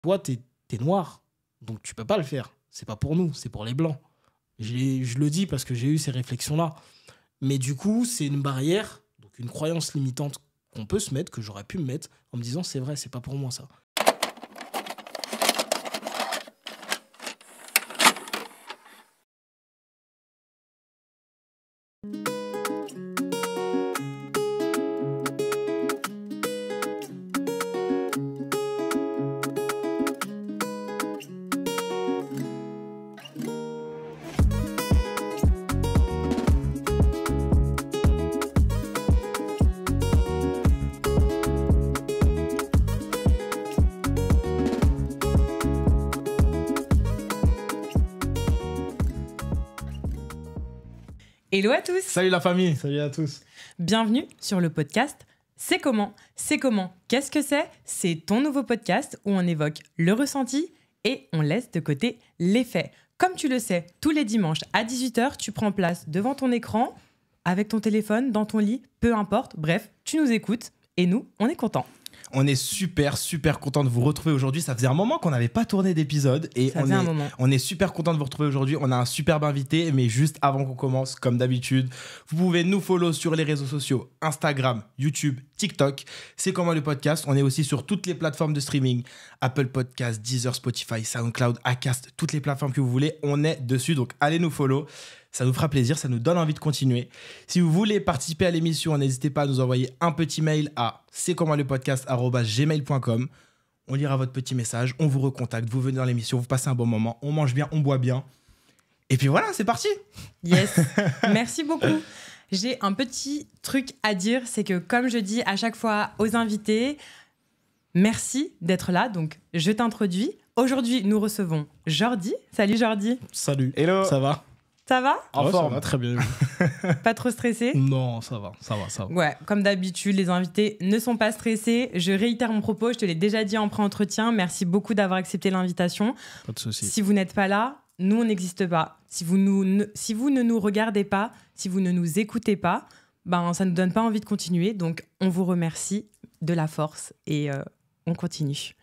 toi, t'es noir, donc tu peux pas le faire. C'est pas pour nous, c'est pour les blancs. Je le dis parce que j'ai eu ces réflexions-là. Mais du coup, c'est une barrière, donc une croyance limitante qu'on peut se mettre, que j'aurais pu me mettre, en me disant, c'est vrai, c'est pas pour moi ça. Hello à tous. Salut la famille, salut à tous. Bienvenue sur le podcast C'est comment ? C'est comment ? Qu'est-ce que c'est ? C'est ton nouveau podcast où on évoque le ressenti et on laisse de côté les faits. Comme tu le sais, tous les dimanches à 18h, tu prends place devant ton écran, avec ton téléphone, dans ton lit, peu importe. Bref, tu nous écoutes et nous, on est contents. On est super content de vous retrouver aujourd'hui. Ça faisait un moment qu'on n'avait pas tourné d'épisode et on est super content de vous retrouver aujourd'hui. On a un superbe invité, mais juste avant qu'on commence, comme d'habitude, vous pouvez nous follow sur les réseaux sociaux, Instagram, YouTube, TikTok. C'est comment le podcast. On est aussi sur toutes les plateformes de streaming, Apple Podcasts, Deezer, Spotify, SoundCloud, Acast, toutes les plateformes que vous voulez. On est dessus, donc allez nous follow. Ça nous fera plaisir, ça nous donne envie de continuer. Si vous voulez participer à l'émission, n'hésitez pas à nous envoyer un petit mail à c'estcommentlepodcast@gmail.com. On lira votre petit message, on vous recontacte, vous venez dans l'émission, vous passez un bon moment, on mange bien, on boit bien. Et puis voilà, c'est parti. Yes, merci beaucoup. J'ai un petit truc à dire, c'est que comme je dis à chaque fois aux invités, merci d'être là, donc je t'introduis. Aujourd'hui, nous recevons Jordi. Salut Jordi. Salut. Hello. Ça va ? Ça va ? En forme. Ça va très bien. Pas trop stressé ? Non, ça va. Ouais, comme d'habitude, les invités ne sont pas stressés. Je réitère mon propos, je te l'ai déjà dit en pré-entretien. Merci beaucoup d'avoir accepté l'invitation. Pas de souci. Si vous n'êtes pas là, nous, on n'existe pas. Si vous ne nous regardez pas, si vous ne nous écoutez pas, ben, ça ne nous donne pas envie de continuer. Donc, on vous remercie de la force et on continue.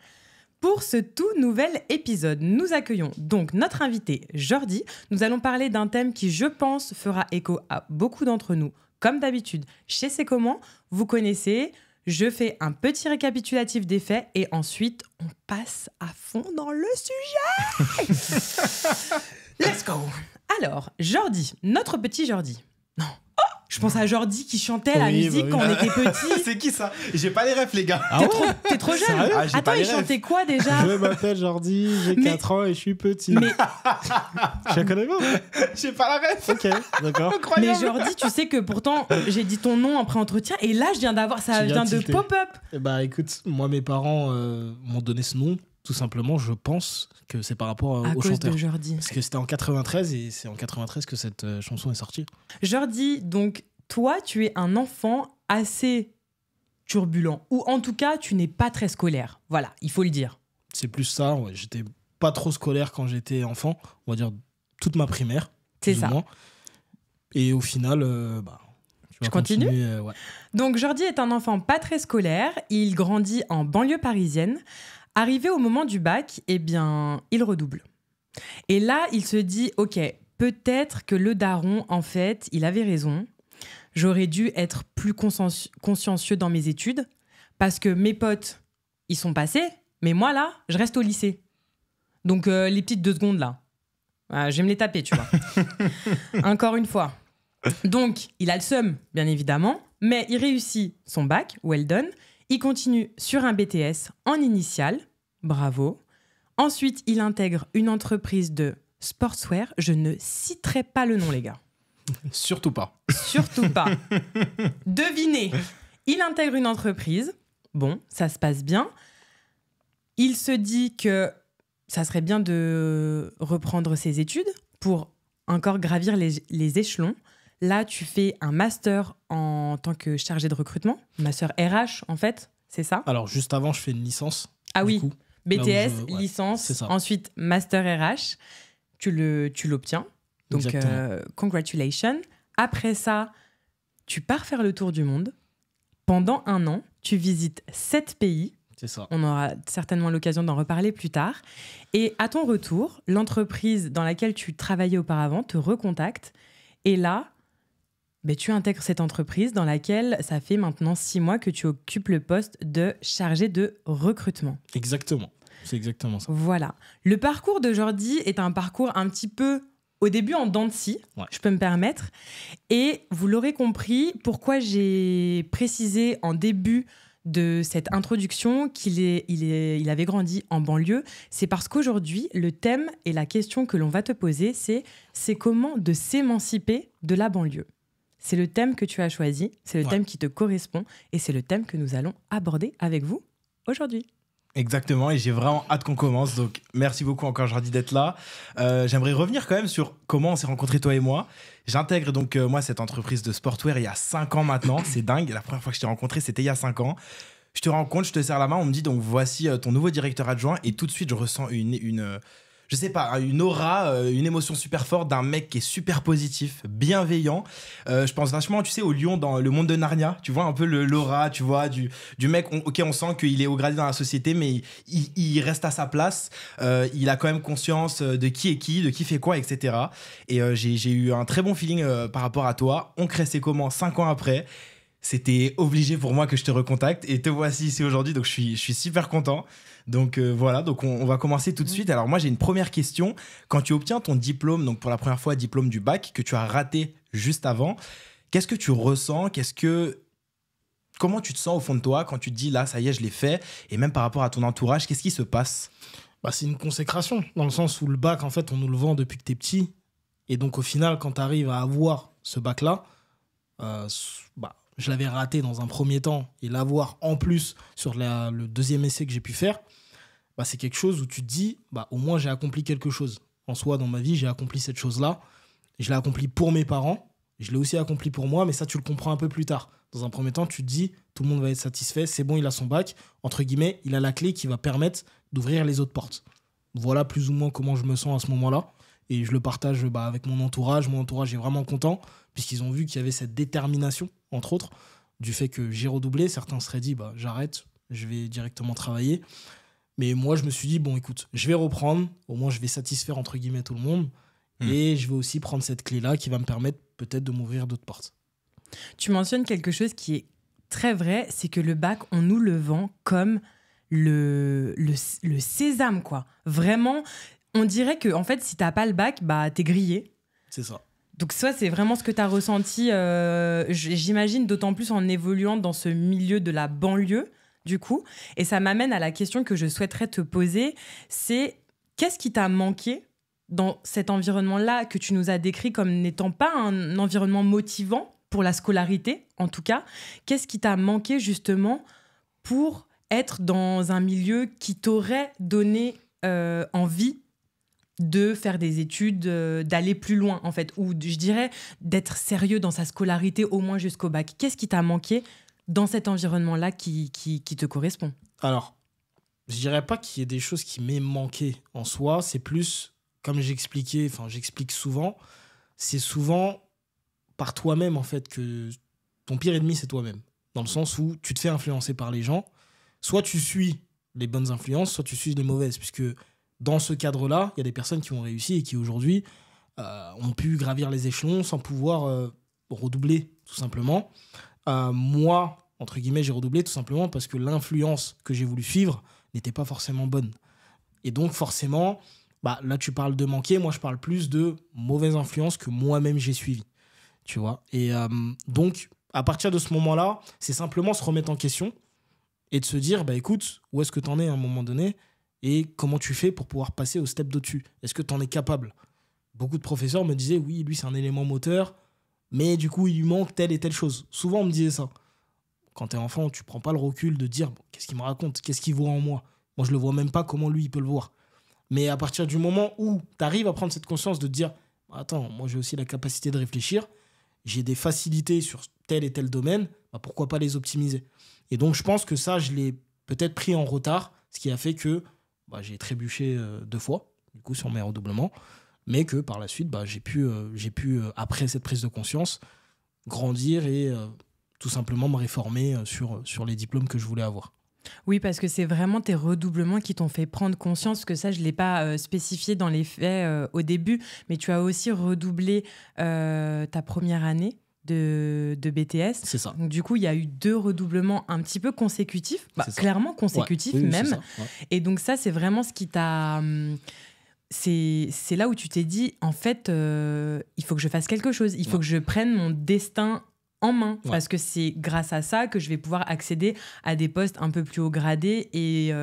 Pour ce tout nouvel épisode, nous accueillons donc notre invité Jordi. Nous allons parler d'un thème qui, je pense, fera écho à beaucoup d'entre nous. Comme d'habitude, chez C'est comment, vous connaissez, je fais un petit récapitulatif des faits et ensuite, on passe à fond dans le sujet. Let's go. Alors, Jordi, notre petit Jordi. Non. Je pense à Jordi qui chantait la musique quand on était petits. C'est qui ça ? J'ai pas les refs, les gars. T'es trop jeune. Sérieux ? Attends, il chantait quoi déjà ? Je m'appelle Jordi, j'ai 4 ans et je suis petit. Mais Je la connais pas. J'ai pas la ref. Ok, d'accord. Mais Jordi, tu sais que pourtant, j'ai dit ton nom en pré-entretien et là, je viens d'avoir ça, vient de tilter. pop-up. Bah écoute, moi mes parents m'ont donné ce nom, tout simplement, je pense que c'est par rapport À au cause chanteur. de Jordi. Parce que c'était en 93 et c'est en 93 que cette chanson est sortie. Jordi, donc, toi, tu es un enfant assez turbulent. Ou en tout cas, tu n'es pas très scolaire. Voilà, il faut le dire. C'est plus ça, ouais. J'étais pas trop scolaire quand j'étais enfant, on va dire toute ma primaire. C'est plus ou ça. moins. Et au final, Je continue ouais. Donc, Jordi est un enfant pas très scolaire. Il grandit en banlieue parisienne. Arrivé au moment du bac, eh bien, il redouble. Et là, il se dit, OK, peut-être que le daron, en fait, il avait raison. J'aurais dû être plus consciencieux dans mes études parce que mes potes, ils sont passés, mais moi, là, je reste au lycée. Donc, les petites 2 secondes, là, je vais me les taper, tu vois. Encore une fois. Donc, il a le seum, bien évidemment, mais il réussit son bac, well done. Il continue sur un BTS en initiale, bravo. Ensuite, il intègre une entreprise de sportswear. Je ne citerai pas le nom, les gars. Surtout pas. Surtout pas. Devinez, il intègre une entreprise. Bon, ça se passe bien. Il se dit que ça serait bien de reprendre ses études pour encore gravir les échelons. Là, tu fais un master en tant que chargé de recrutement. Master RH, en fait, c'est ça ? Alors, juste avant, je fais une licence. Ah oui, coup, BTS, ouais, licence, c'est ça. ensuite Master RH. Tu l'obtiens. Donc, congratulations. Après ça, tu pars faire le tour du monde. Pendant 1 an, tu visites 7 pays. C'est ça. On aura certainement l'occasion d'en reparler plus tard. Et à ton retour, l'entreprise dans laquelle tu travaillais auparavant te recontacte. Et là, tu intègres cette entreprise dans laquelle ça fait maintenant 6 mois que tu occupes le poste de chargé de recrutement. Exactement. C'est exactement ça. Voilà. Le parcours de Jordi est un parcours un petit peu, au début, en dents de scie, je peux me permettre. Et vous l'aurez compris, pourquoi j'ai précisé en début de cette introduction qu'il avait grandi en banlieue, c'est parce qu'aujourd'hui, le thème et la question que l'on va te poser, c'est comment de s'émanciper de la banlieue. C'est le thème que tu as choisi, c'est le thème qui te correspond et c'est le thème que nous allons aborder avec vous aujourd'hui. Exactement, et j'ai vraiment hâte qu'on commence, donc merci beaucoup encore Jordi d'être là. J'aimerais revenir quand même sur comment on s'est rencontrés toi et moi. J'intègre donc moi cette entreprise de sportwear il y a 5 ans maintenant, c'est dingue, la première fois que je t'ai rencontré c'était il y a 5 ans. Je te rencontre, je te serre la main, on me dit donc voici ton nouveau directeur adjoint et tout de suite je ressens je sais pas, une aura, une émotion super forte d'un mec qui est super positif, bienveillant. Je pense vachement, tu sais, au lion dans le monde de Narnia. Tu vois un peu l'aura, tu vois, du mec, on sent qu'il est haut gradé dans la société, mais il reste à sa place. Il a quand même conscience de qui est qui, de qui fait quoi, etc. Et j'ai eu un très bon feeling par rapport à toi. On crée C'est comment 5 ans après. C'était obligé pour moi que je te recontacte et te voici ici aujourd'hui, donc je suis super content. Donc voilà, donc on va commencer tout de suite. Alors moi j'ai une première question. Quand tu obtiens ton diplôme, donc pour la première fois diplôme du bac que tu as raté juste avant, qu'est-ce que tu ressens ? Comment tu te sens au fond de toi quand tu te dis là ça y est je l'ai fait, et même par rapport à ton entourage, qu'est-ce qui se passe ? C'est une consécration dans le sens où le bac en fait on nous le vend depuis que t'es petit, et donc au final quand tu arrives à avoir ce bac là, je l'avais raté dans un premier temps, et l'avoir en plus sur le deuxième essai que j'ai pu faire, c'est quelque chose où tu te dis, au moins j'ai accompli quelque chose. En soi, dans ma vie, j'ai accompli cette chose-là. Je l'ai accompli pour mes parents, je l'ai aussi accompli pour moi, mais ça, tu le comprends un peu plus tard. Dans un premier temps, tu te dis, tout le monde va être satisfait, c'est bon, il a son bac, entre guillemets, il a la clé qui va permettre d'ouvrir les autres portes. Voilà plus ou moins comment je me sens à ce moment-là. Et je le partage avec mon entourage. Mon entourage est vraiment content, puisqu'ils ont vu qu'il y avait cette détermination, entre autres, du fait que j'ai redoublé. Certains seraient dit, j'arrête, je vais directement travailler. Mais moi, je me suis dit, bon, écoute, je vais reprendre. Au moins, je vais satisfaire, entre guillemets, tout le monde. Et je vais aussi prendre cette clé-là qui va me permettre peut-être de m'ouvrir d'autres portes. Tu mentionnes quelque chose qui est très vrai, c'est que le bac, on nous le vend comme le sésame, quoi. Vraiment, on dirait que en fait, si t'as pas le bac, t'es grillé. C'est ça. Donc ça, c'est vraiment ce que tu as ressenti, j'imagine, d'autant plus en évoluant dans ce milieu de la banlieue, du coup. Et ça m'amène à la question que je souhaiterais te poser, c'est qu'est-ce qui t'a manqué dans cet environnement-là que tu nous as décrit comme n'étant pas un environnement motivant pour la scolarité, en tout cas. Qu'est-ce qui t'a manqué justement pour être dans un milieu qui t'aurait donné envie de faire des études, d'aller plus loin, en fait, ou je dirais d'être sérieux dans sa scolarité, au moins jusqu'au bac. Qu'est-ce qui t'a manqué dans cet environnement-là qui te correspond ? Alors, je dirais pas qu'il y ait des choses qui m'aient manqué en soi, c'est plus, comme j'explique souvent, c'est souvent par toi-même, en fait, que ton pire ennemi, c'est toi-même. Dans le sens où tu te fais influencer par les gens, soit tu suis les bonnes influences, soit tu suis les mauvaises, puisque dans ce cadre-là, il y a des personnes qui ont réussi et qui aujourd'hui ont pu gravir les échelons sans pouvoir redoubler, tout simplement. Moi, entre guillemets, j'ai redoublé tout simplement parce que l'influence que j'ai voulu suivre n'était pas forcément bonne. Et donc, forcément, là, tu parles de manquer. Moi, je parle plus de mauvaise influence que moi-même j'ai suivi. Tu vois ? Et donc, à partir de ce moment-là, c'est simplement se remettre en question et de se dire, écoute, où est-ce que tu en es à un moment donné ? Et comment tu fais pour pouvoir passer au step d'au-dessus ? Est-ce que tu en es capable ? Beaucoup de professeurs me disaient, oui, lui, c'est un élément moteur, mais du coup, il lui manque telle et telle chose. Souvent, on me disait ça. Quand tu es enfant, tu prends pas le recul de dire, qu'est-ce qu'il me raconte ? Qu'est-ce qu'il voit en moi ? Moi, je le vois même pas, comment lui, il peut le voir. Mais à partir du moment où tu arrives à prendre cette conscience de te dire, attends, moi, j'ai aussi la capacité de réfléchir, j'ai des facilités sur tel et tel domaine, pourquoi pas les optimiser ? Et donc, je pense que ça, je l'ai peut-être pris en retard, ce qui a fait que j'ai trébuché 2 fois, du coup, sur mes redoublements, mais que par la suite, j'ai pu, après cette prise de conscience, grandir et tout simplement me réformer sur les diplômes que je voulais avoir. Oui, parce que c'est vraiment tes redoublements qui t'ont fait prendre conscience, que ça, je ne l'ai pas spécifié dans les faits au début, mais tu as aussi redoublé ta première année de BTS. C'est ça. Donc, du coup, il y a eu 2 redoublements un petit peu consécutifs, clairement consécutifs même. C'est ça, ouais. Et donc ça, c'est vraiment ce qui t'a... C'est là où tu t'es dit, en fait, il faut que je fasse quelque chose, il faut que je prenne mon destin en main, parce que c'est grâce à ça que je vais pouvoir accéder à des postes un peu plus haut gradés et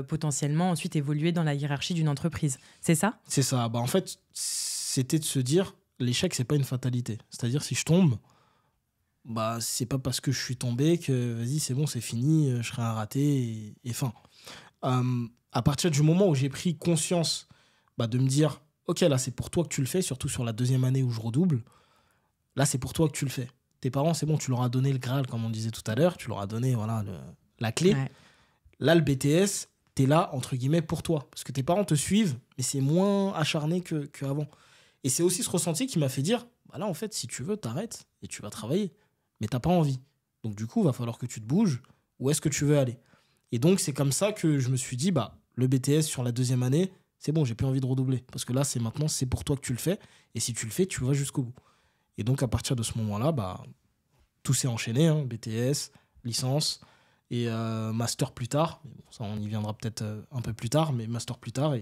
potentiellement ensuite évoluer dans la hiérarchie d'une entreprise. C'est ça ? C'est ça. En fait, c'était de se dire, l'échec, c'est pas une fatalité. C'est-à-dire, si je tombe, c'est pas parce que je suis tombé que, vas-y, c'est bon, c'est fini, je serai un raté et fin. À partir du moment où j'ai pris conscience de me dire, ok, là, c'est pour toi que tu le fais, surtout sur la 2e année où je redouble, là, c'est pour toi que tu le fais. Tes parents, c'est bon, tu leur as donné le Graal, comme on disait tout à l'heure, tu leur as donné la clé. Ouais. Là, le BTS, t'es là, entre guillemets, pour toi. Parce que tes parents te suivent, mais c'est moins acharné qu'avant. Et c'est aussi ce ressenti qui m'a fait dire, là, en fait, si tu veux, t'arrêtes et tu vas travailler. Mais t'as pas envie. Donc, du coup, il va falloir que tu te bouges. Où est-ce que tu veux aller ? Et donc, c'est comme ça que je me suis dit, le BTS sur la 2e année, c'est bon, j'ai plus envie de redoubler. Parce que là, c'est pour toi que tu le fais. Et si tu le fais, tu vas jusqu'au bout. Et donc, à partir de ce moment-là, tout s'est enchaîné, hein, BTS, licence et master plus tard. Bon, ça, on y viendra peut-être un peu plus tard, mais master plus tard.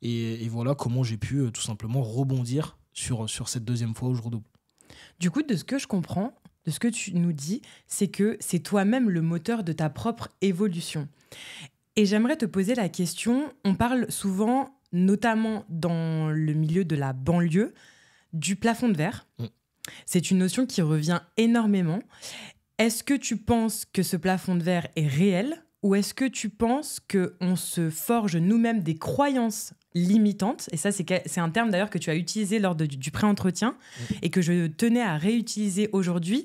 Et voilà comment j'ai pu tout simplement rebondir sur cette 2e fois où je redouble. Du coup, de ce que je comprends, de ce que tu nous dis, c'est que c'est toi-même le moteur de ta propre évolution. Et j'aimerais te poser la question, on parle souvent, notamment dans le milieu de la banlieue, du plafond de verre. C'est une notion qui revient énormément. Est-ce que tu penses que ce plafond de verre est réel ou est-ce que tu penses qu'on se forge nous-mêmes des croyances limitantes ? Et ça, c'est un terme d'ailleurs que tu as utilisé lors du pré-entretien et que je tenais à réutiliser aujourd'hui.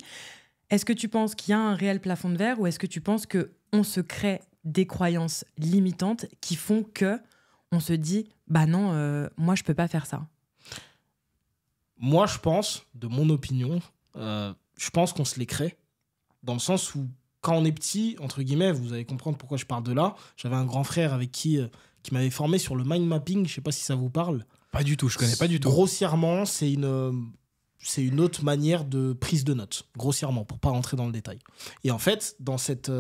Est-ce que tu penses qu'il y a un réel plafond de verre ou est-ce que tu penses qu'on se crée des croyances limitantes qui font qu'on se dit « non, moi, je ne peux pas faire ça ». Moi, je pense, de mon opinion, je pense qu'on se les crée, dans le sens où, quand on est petit, entre guillemets, vous allez comprendre pourquoi je parle de là, j'avais un grand frère avec qui m'avait formé sur le mind mapping, je ne sais pas si ça vous parle. Pas du tout, je connais pas du tout. Grossièrement, c'est une autre manière de prise de notes, grossièrement, pour ne pas rentrer dans le détail. Et en fait, dans cette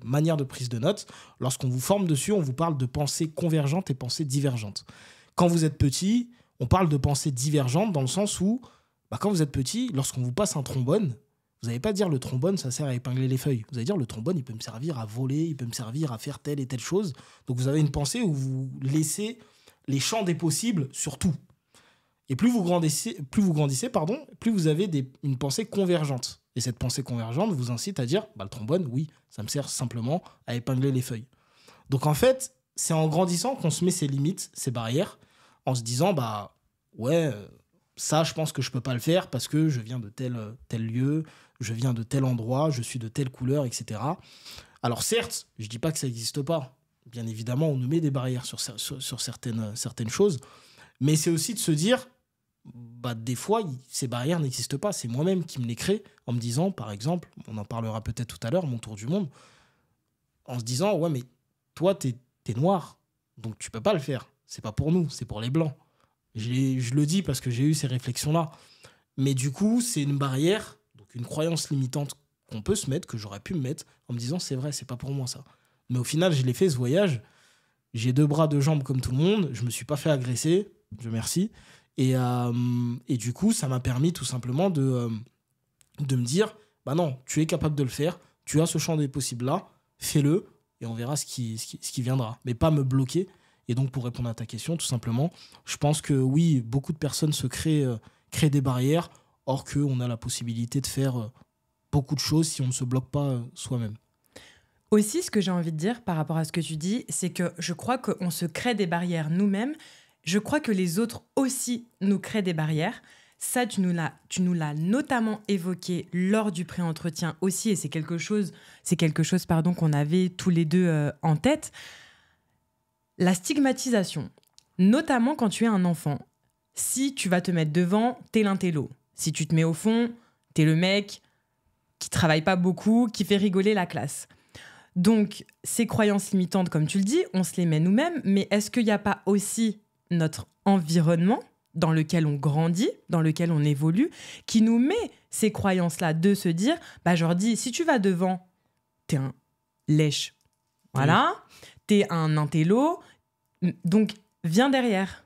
manière de prise de notes, lorsqu'on vous forme dessus, on vous parle de pensées convergentes et pensées divergentes. Quand vous êtes petit, on parle de pensées divergentes dans le sens où, quand vous êtes petit, lorsqu'on vous passe un trombone, vous n'allez pas dire le trombone, ça sert à épingler les feuilles. Vous allez dire le trombone, il peut me servir à voler, il peut me servir à faire telle et telle chose. Donc vous avez une pensée où vous laissez les champs des possibles sur tout. Et plus vous grandissez, plus vous avez une pensée convergente. Et cette pensée convergente vous incite à dire, le trombone, oui, ça me sert simplement à épingler les feuilles. Donc en fait, c'est en grandissant qu'on se met ses limites, ses barrières, en se disant, ça, je pense que je peux pas le faire parce que je viens de tel lieu, je viens de tel endroit, je suis de telle couleur, etc. Alors certes, je dis pas que ça n'existe pas. Bien évidemment, on nous met des barrières sur certaines choses, mais c'est aussi de se dire, des fois, ces barrières n'existent pas. C'est moi-même qui me les crée en me disant, par exemple, on en parlera peut-être tout à l'heure, mon tour du monde, en se disant, ouais, mais toi, t'es noir, donc tu peux pas le faire. C'est pas pour nous, c'est pour les blancs. Je le dis parce que j'ai eu ces réflexions-là. Mais du coup, c'est une barrière, donc une croyance limitante qu'on peut se mettre, que j'aurais pu me mettre, en me disant, c'est vrai, c'est pas pour moi ça. Mais au final, je l'ai fait ce voyage. J'ai 2 bras, 2 jambes comme tout le monde. Je me suis pas fait agresser, Dieu merci. Et du coup, ça m'a permis tout simplement de me dire, non, tu es capable de le faire, tu as ce champ des possibles-là, fais-le, et on verra ce qui viendra. Mais pas me bloquer. Et donc, pour répondre à ta question, tout simplement, je pense que oui, beaucoup de personnes se créent des barrières, or qu'on a la possibilité de faire beaucoup de choses si on ne se bloque pas soi-même. Aussi, ce que j'ai envie de dire par rapport à ce que tu dis, c'est que je crois qu'on se crée des barrières nous-mêmes. Je crois que les autres aussi nous créent des barrières. Ça, tu nous l'as notamment évoqué lors du pré-entretien aussi, et c'est quelque chose qu'on avait tous les deux en tête. La stigmatisation, notamment quand tu es un enfant. Si tu vas te mettre devant, t'es l'intello. Si tu te mets au fond, t'es le mec qui travaille pas beaucoup, qui fait rigoler la classe. Donc, ces croyances limitantes, comme tu le dis, on se les met nous-mêmes, mais est-ce qu'il n'y a pas aussi notre environnement dans lequel on grandit, dans lequel on évolue, qui nous met ces croyances-là de se dire, Jordi, si tu vas devant, t'es un lèche, voilà, t'es un intello, donc viens derrière.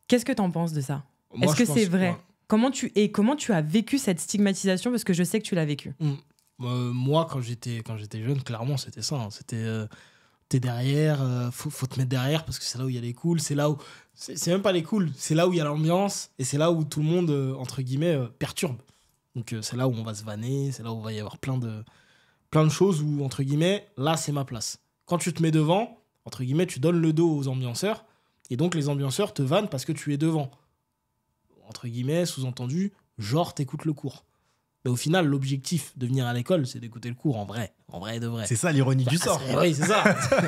Qu'est-ce que t'en penses de ça ? Moi, est-ce que c'est vrai ? Ouais. Comment tu as vécu cette stigmatisation ? Parce que je sais que tu l'as vécu. Moi, quand j'étais jeune, clairement, c'était ça. Hein. C'était t'es derrière, faut te mettre derrière parce que c'est là où il y a les cools, c'est là où c'est même pas les cools, c'est là où il y a l'ambiance et c'est là où tout le monde entre guillemets perturbe. Donc c'est là où on va se vanner, c'est là où il va y avoir plein de choses où entre guillemets là c'est ma place. Quand tu te mets devant, entre guillemets, tu donnes le dos aux ambianceurs et donc les ambianceurs te vannent parce que tu es devant. Entre guillemets, sous-entendu, genre t'écoutes le cours. Mais au final, l'objectif de venir à l'école, c'est d'écouter le cours en vrai de vrai. C'est ça l'ironie du sort. Oui, c'est ça.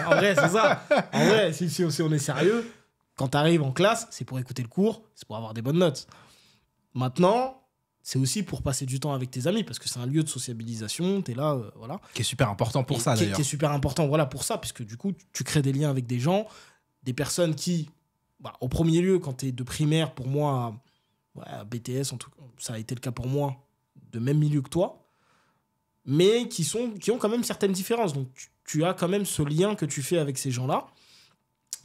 En vrai, c'est ça. En vrai, si on est sérieux, quand tu arrives en classe, c'est pour écouter le cours, c'est pour avoir des bonnes notes. Maintenant, c'est aussi pour passer du temps avec tes amis, parce que c'est un lieu de sociabilisation, tu es là, voilà. Qui est super important pour ça, d'ailleurs. Qui est super important, voilà, pour ça, puisque du coup, tu crées des liens avec des gens, des personnes qui, au premier lieu, quand tu es de primaire, pour moi, à BTS, en tout cas, ça a été le cas pour moi, de même milieu que toi, mais qui ont quand même certaines différences. Donc, tu as quand même ce lien que tu fais avec ces gens-là.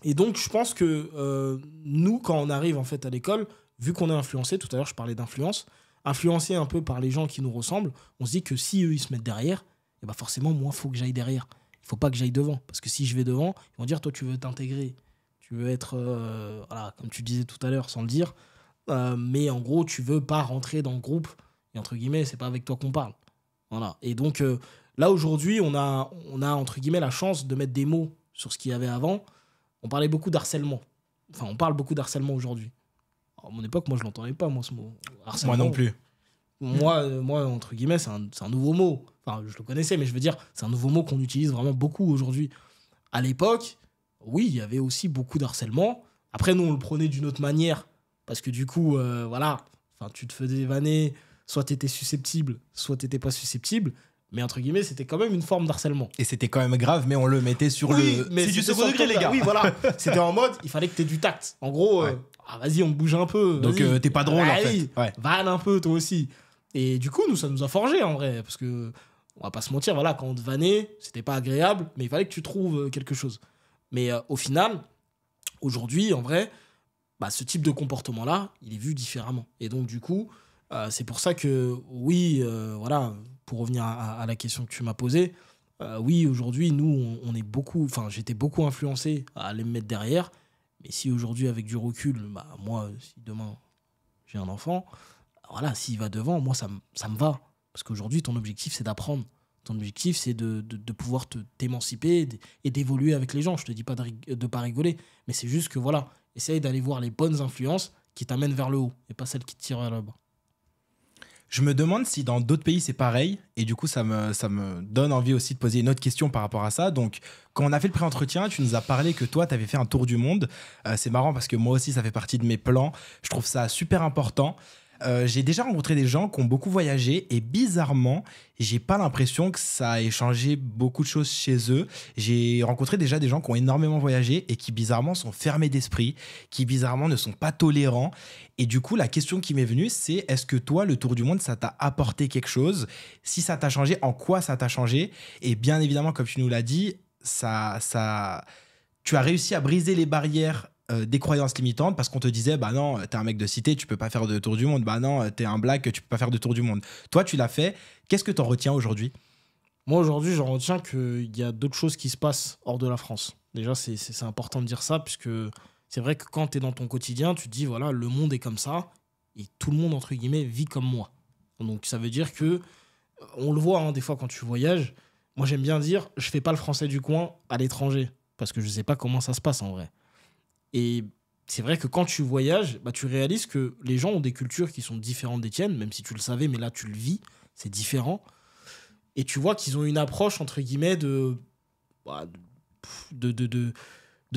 Et donc, je pense que nous, quand on arrive en fait à l'école, vu qu'on est influencé, tout à l'heure, je parlais d'influence, influencé un peu par les gens qui nous ressemblent, on se dit que si eux, ils se mettent derrière, et forcément, moi, il faut que j'aille derrière. Il ne faut pas que j'aille devant. Parce que si je vais devant, ils vont dire, toi, tu veux t'intégrer. Tu veux être, voilà, comme tu disais tout à l'heure, sans le dire. Mais en gros, tu veux pas rentrer dans le groupe. Et entre guillemets, c'est pas avec toi qu'on parle. Voilà. Et donc, là, aujourd'hui, on a, entre guillemets, la chance de mettre des mots sur ce qu'il y avait avant. On parlait beaucoup d'harcèlement. Enfin, on parle beaucoup d'harcèlement aujourd'hui. À mon époque, moi, je l'entendais pas, moi, ce mot. Harcèlement. Moi non plus. Moi, entre guillemets, c'est un nouveau mot. Enfin, je le connaissais, mais je veux dire, c'est un nouveau mot qu'on utilise vraiment beaucoup aujourd'hui. À l'époque, oui, il y avait aussi beaucoup d'harcèlement. Après, nous, on le prenait d'une autre manière. Parce que du coup, voilà, tu te faisais vanner, soit tu étais susceptible, soit tu n'étais pas susceptible. Mais entre guillemets, c'était quand même une forme d'harcèlement. Et c'était quand même grave, mais on le mettait sur le... Mais c'est du second degré, les gars. Oui, voilà. C'était en mode, il fallait que tu aies du tact. En gros, vas-y, on bouge un peu. Donc, t'es pas drôle, en fait. Ouais. Vanne un peu, toi aussi. Et du coup, ça nous a forgé, en vrai. Parce que, on va pas se mentir, voilà, quand on te vannait, c'était pas agréable, mais il fallait que tu trouves quelque chose. Mais au final, aujourd'hui, en vrai, ce type de comportement-là, il est vu différemment. Et donc, du coup, c'est pour ça que, oui, voilà, pour revenir à la question que tu m'as posée, oui, aujourd'hui, nous, on est beaucoup... Enfin, j'étais beaucoup influencé à aller me mettre derrière. Mais si aujourd'hui, avec du recul, moi, si demain, j'ai un enfant, voilà, s'il va devant, moi, ça me va. Parce qu'aujourd'hui, ton objectif, c'est d'apprendre. Ton objectif, c'est de pouvoir t'émanciper et d'évoluer avec les gens. Je te dis pas de pas rigoler, mais c'est juste que, voilà, essaye d'aller voir les bonnes influences qui t'amènent vers le haut et pas celles qui te tirent vers le bas. Je me demande si dans d'autres pays c'est pareil, et du coup ça me donne envie aussi de poser une autre question par rapport à ça. Donc quand on a fait le pré-entretien, tu nous as parlé que toi tu avais fait un tour du monde. C'est marrant parce que moi aussi ça fait partie de mes plans. Je trouve ça super important. J'ai déjà rencontré des gens qui ont beaucoup voyagé et bizarrement, j'ai pas l'impression que ça ait changé beaucoup de choses chez eux. J'ai rencontré déjà des gens qui ont énormément voyagé et qui bizarrement sont fermés d'esprit, qui bizarrement ne sont pas tolérants. Et du coup, la question qui m'est venue, c'est est-ce que toi, le tour du monde, ça t'a apporté quelque chose ? Si ça t'a changé, en quoi ça t'a changé ? Et bien évidemment, comme tu nous l'as dit, tu as réussi à briser les barrières des croyances limitantes parce qu'on te disait non, t'es un mec de cité, tu peux pas faire de tour du monde, non, t'es un black, tu peux pas faire de tour du monde. Toi, tu l'as fait. Qu'est-ce que t'en retiens aujourd'hui ? Moi, aujourd'hui, j'en retiens qu'il y a d'autres choses qui se passent hors de la France. Déjà, c'est important de dire ça, puisque c'est vrai que quand t'es dans ton quotidien, tu te dis, voilà, le monde est comme ça, et tout le monde, entre guillemets, vit comme moi. Donc, ça veut dire que, on le voit, des fois, quand tu voyages, moi, j'aime bien dire, je fais pas le français du coin à l'étranger, parce que je sais pas comment ça se passe, en vrai. Et c'est vrai que quand tu voyages, tu réalises que les gens ont des cultures qui sont différentes des tiennes, même si tu le savais, mais là, tu le vis, c'est différent. Et tu vois qu'ils ont une approche, entre guillemets, de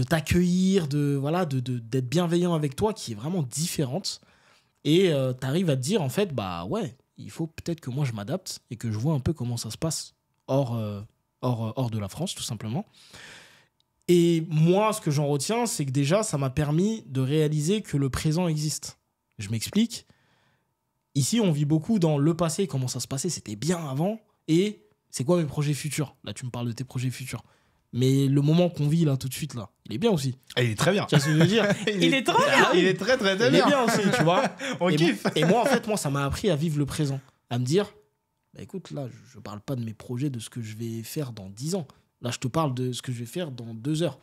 t'accueillir, d'être bienveillant avec toi, qui est vraiment différente. Et tu arrives à te dire, en fait, ouais, il faut peut-être que moi, je m'adapte et que je vois un peu comment ça se passe hors hors de la France, tout simplement. Et moi, ce que j'en retiens, c'est que déjà, ça m'a permis de réaliser que le présent existe. Je m'explique. Ici, on vit beaucoup dans le passé, comment ça se passait, c'était bien avant, et c'est quoi mes projets futurs? Là, tu me parles de tes projets futurs. Mais le moment qu'on vit là, tout de suite, là, il est bien aussi. Il est très bien. Tu vois ce que je veux dire? Il est trop bien. Il est très, très, très Il bien. est bien aussi, tu vois. On kiffe. Et moi, en fait, ça m'a appris à vivre le présent. À me dire, bah, écoute, là, je parle pas de mes projets, de ce que je vais faire dans 10 ans. Là, je te parle de ce que je vais faire dans 2 heures.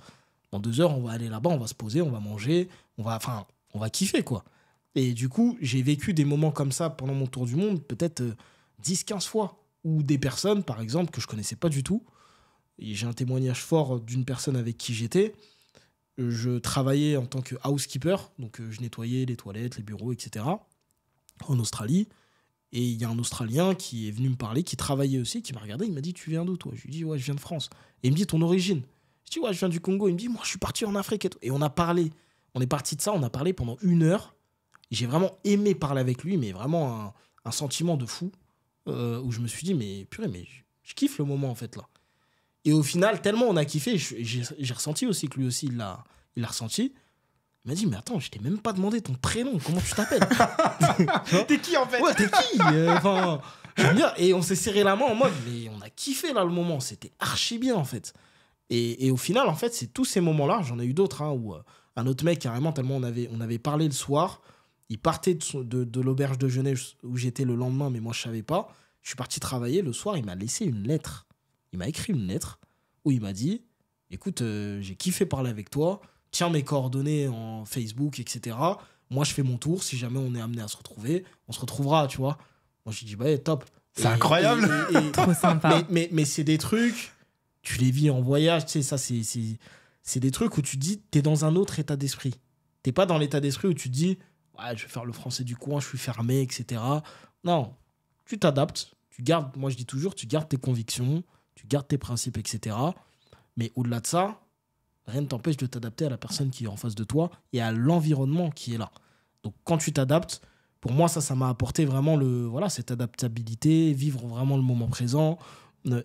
Dans 2 heures, on va aller là-bas, on va se poser, on va manger, on va kiffer, quoi. Et du coup, j'ai vécu des moments comme ça pendant mon tour du monde, peut-être 10-15 fois, où des personnes, par exemple, que je connaissais pas du tout, et j'ai un témoignage fort d'une personne avec qui j'étais. Je travaillais en tant que housekeeper, donc je nettoyais les toilettes, les bureaux, etc. en Australie. Et il y a un Australien qui est venu me parler, qui travaillait aussi, qui m'a regardé, il m'a dit, tu viens d'où toi? Je lui ai dit, ouais, je viens de France. Et il me dit, ton origine? Je dis, ouais, je viens du Congo. Il me dit, moi, je suis parti en Afrique. Et on a parlé. On est parti de ça, on a parlé pendant 1 heure. J'ai vraiment aimé parler avec lui, mais vraiment un sentiment de fou, où je me suis dit, mais purée, mais je kiffe le moment, en fait, là. Et au final, tellement on a kiffé, j'ai ressenti aussi que lui aussi, il l'a ressenti. Il m'a dit, mais attends, je t'ai même pas demandé ton prénom, comment tu t'appelles? T'es qui, en fait? Ouais, t'es qui? J'aime bien. Et on s'est serré la main en mode, mais on a kiffé, là, le moment. C'était archi bien, en fait. Et au final, en fait, c'est tous ces moments-là, j'en ai eu d'autres, hein, où un autre mec, carrément, tellement on avait parlé le soir, il partait de l'auberge de jeunesse où j'étais le lendemain, mais moi, je savais pas. Je suis parti travailler. Le soir, il m'a laissé une lettre. Il m'a écrit une lettre où il m'a dit, écoute, j'ai kiffé parler avec toi, tiens mes coordonnées en Facebook, etc. Moi, je fais mon tour. Si jamais on est amené à se retrouver, on se retrouvera, tu vois. Moi, j'ai dit, bah, top. C'est incroyable. Trop sympa. Mais c'est des trucs, tu les vis en voyage, tu sais, ça, c'est des trucs où tu te dis, t'es dans un autre état d'esprit. T'es pas dans l'état d'esprit où tu te dis, ouais, je vais faire le français du coin, je suis fermé, etc. Non, tu t'adaptes, tu gardes, moi je dis toujours, tu gardes tes convictions, tu gardes tes principes, etc. Mais au-delà de ça, rien ne t'empêche de t'adapter à la personne qui est en face de toi et à l'environnement qui est là. Donc quand tu t'adaptes, pour moi, ça m'a apporté vraiment cette adaptabilité, vivre vraiment le moment présent,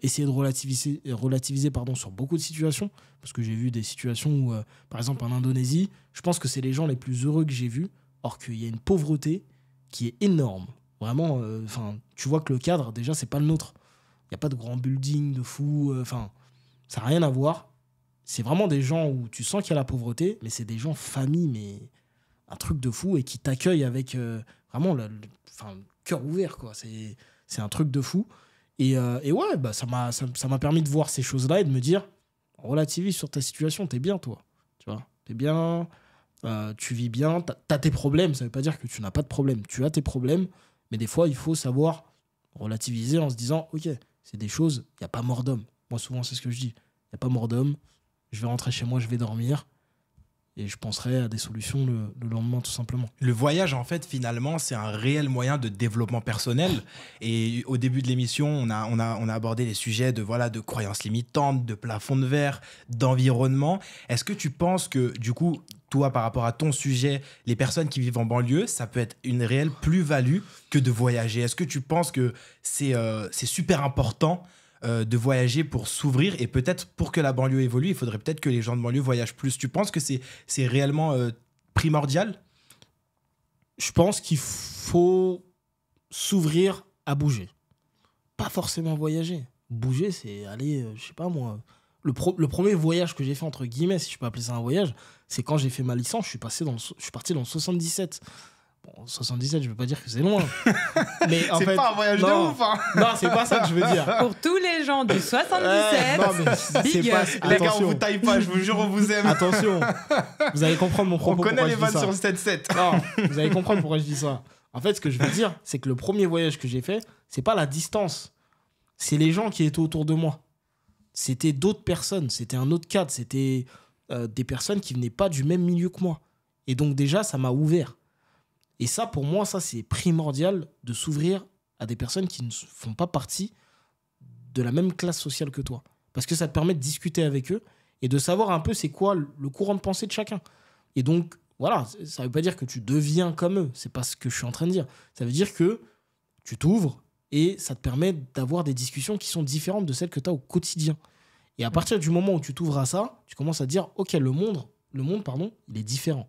essayer de relativiser sur beaucoup de situations. Parce que j'ai vu des situations où, par exemple en Indonésie, je pense que c'est les gens les plus heureux que j'ai vus, or qu'il y a une pauvreté qui est énorme. Vraiment, tu vois que le cadre, déjà, c'est pas le nôtre. Il n'y a pas de grand building de fou. Ça n'a rien à voir. C'est vraiment des gens où tu sens qu'il y a la pauvreté, mais c'est des gens famille, mais un truc de fou, et qui t'accueillent avec vraiment le cœur ouvert, quoi. C'est un truc de fou. Et ouais, bah, ça m'a permis de voir ces choses-là et de me dire, relativise sur ta situation, t'es bien, toi. Tu vois, t'es bien, tu vis bien, t'as tes problèmes. Ça veut pas dire que tu n'as pas de problème. Tu as tes problèmes, mais des fois, il faut savoir relativiser en se disant, ok, c'est des choses, il n'y a pas mort d'homme. Moi, souvent, c'est ce que je dis. Il n'y a pas mort d'homme. Je vais rentrer chez moi, je vais dormir. Et je penserai à des solutions le lendemain, tout simplement. Le voyage, en fait, finalement, c'est un réel moyen de développement personnel. Et au début de l'émission, on a abordé les sujets de croyances limitantes, de plafond de verre, d'environnement. Est-ce que tu penses que, du coup, toi, par rapport à ton sujet, les personnes qui vivent en banlieue, ça peut être une réelle plus-value que de voyager? Est-ce que tu penses que c'est super important de voyager pour s'ouvrir, et peut-être pour que la banlieue évolue, il faudrait peut-être que les gens de banlieue voyagent plus? Tu penses que c'est réellement primordial? Je pense qu'il faut s'ouvrir à bouger. Pas forcément voyager. Bouger, c'est aller, je sais pas moi. Le premier voyage que j'ai fait, entre guillemets, si je peux appeler ça un voyage, c'est quand j'ai fait ma licence. Je suis parti dans le 77. Bon, 77, je veux pas dire que c'est loin. Mais c'est fait, pas un voyage de ouf, hein. Non, c'est pas ça que je veux dire. Pour tous les gens du 77, non, mais c'est pas... Les gars, on vous taille pas, je vous jure, on vous aime. Attention, vous allez comprendre mon propos. On connaît les vannes sur 7-7. Non, vous allez comprendre pourquoi je dis ça. En fait, ce que je veux dire, c'est que le premier voyage que j'ai fait, c'est pas la distance. C'est les gens qui étaient autour de moi. C'était d'autres personnes, c'était un autre cadre, c'était des personnes qui venaient pas du même milieu que moi. Et donc déjà, ça m'a ouvert. Et ça, pour moi, ça, c'est primordial de s'ouvrir à des personnes qui ne font pas partie de la même classe sociale que toi. Parce que ça te permet de discuter avec eux et de savoir un peu c'est quoi le courant de pensée de chacun. Et donc, voilà, ça ne veut pas dire que tu deviens comme eux. C'est pas ce que je suis en train de dire. Ça veut dire que tu t'ouvres et ça te permet d'avoir des discussions qui sont différentes de celles que tu as au quotidien. Et à partir du moment où tu t'ouvres à ça, tu commences à dire, ok, le monde, il est différent.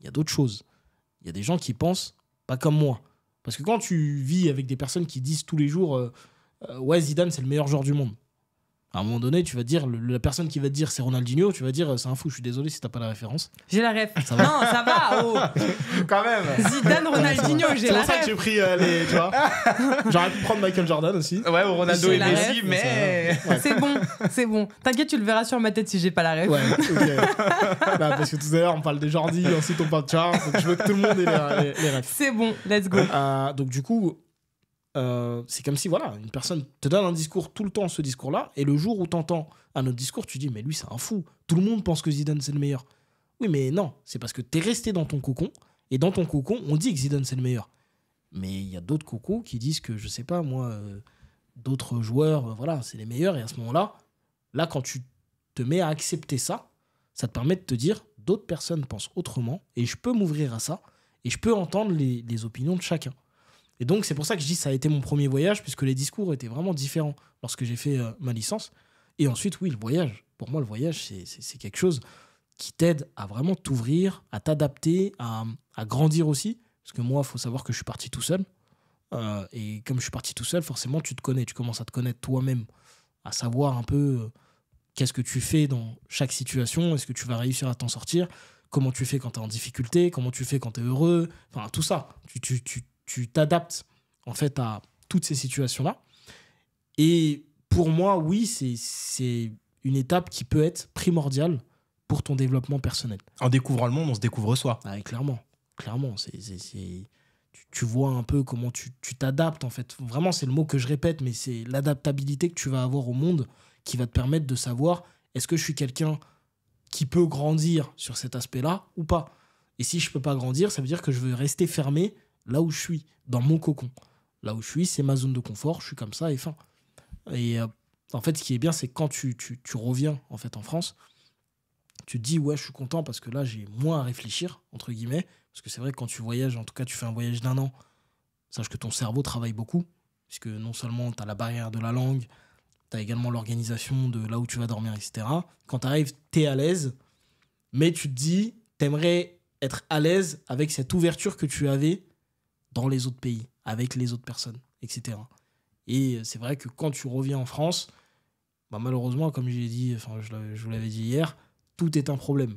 Il y a d'autres choses. Il y a des gens qui pensent pas comme moi. Parce que quand tu vis avec des personnes qui disent tous les jours ouais, Zidane, c'est le meilleur joueur du monde. À un moment donné, tu vas dire, la personne qui va te dire c'est Ronaldinho, tu vas dire c'est un fou, je suis désolé si t'as pas la référence. J'ai la ref. Ça va. Non, ça va. Oh. Quand même. Zidane, Ronaldinho, j'ai la ref. C'est pour ça que j'ai pris les. Tu vois. J'aurais pu prendre Michael Jordan aussi. Ouais, ou Ronaldo et Messi, mais. Ouais. C'est bon. T'inquiète, tu le verras sur ma tête si j'ai pas la ref. Ouais, ok. Bah, parce que tout à l'heure, on parle de Jordi, ensuite on parle de Charles, donc je veux que tout le monde ait les refs. C'est bon, let's go. Donc du coup. C'est comme si voilà, une personne te donne un discours tout le temps, ce discours-là, et le jour où tu entends un autre discours, tu dis mais lui c'est un fou, tout le monde pense que Zidane c'est le meilleur. Oui mais non, c'est parce que tu es resté dans ton cocon, et dans ton cocon on dit que Zidane c'est le meilleur. Mais il y a d'autres cocos qui disent que je sais pas moi, d'autres joueurs, voilà, c'est les meilleurs, et à ce moment-là, quand tu te mets à accepter ça, ça te permet de te dire d'autres personnes pensent autrement, et je peux m'ouvrir à ça, et je peux entendre les opinions de chacun. Et donc, c'est pour ça que je dis que ça a été mon premier voyage, puisque les discours étaient vraiment différents lorsque j'ai fait ma licence. Et ensuite, oui, le voyage. Pour moi, le voyage, c'est quelque chose qui t'aide à vraiment t'ouvrir, à t'adapter, à grandir aussi. Parce que moi, il faut savoir que je suis parti tout seul. Et comme je suis parti tout seul, forcément, tu te connais. Tu commences à te connaître toi-même, à savoir un peu qu'est-ce que tu fais dans chaque situation. Est-ce que tu vas réussir à t'en sortir? Comment tu fais quand tu es en difficulté? Comment tu fais quand tu es heureux? Enfin, tout ça. Tu t'adaptes en fait à toutes ces situations-là. Et pour moi, oui, c'est une étape qui peut être primordiale pour ton développement personnel. En découvrant le monde, on se découvre soi. Ah, clairement. Tu vois un peu comment tu t'adaptes en fait. Vraiment, c'est le mot que je répète, mais c'est l'adaptabilité que tu vas avoir au monde qui va te permettre de savoir est-ce que je suis quelqu'un qui peut grandir sur cet aspect-là ou pas. Et si je peux pas grandir, ça veut dire que je veux rester fermé là où je suis, dans mon cocon. Là où je suis, c'est ma zone de confort, je suis comme ça et fin. Et en fait, ce qui est bien, c'est quand tu reviens en fait en France, tu te dis ouais, je suis content parce que là, j'ai moins à réfléchir, entre guillemets. Parce que c'est vrai que quand tu voyages, en tout cas, tu fais un voyage d'1 an, sache que ton cerveau travaille beaucoup, puisque non seulement tu as la barrière de la langue, tu as également l'organisation de là où tu vas dormir, etc. Quand tu arrives, tu es à l'aise, mais tu te dis, tu aimerais être à l'aise avec cette ouverture que tu avais dans les autres pays, avec les autres personnes, etc. Et c'est vrai que quand tu reviens en France, bah malheureusement, comme je l'ai dit, je vous l'avais dit hier, tout est un problème.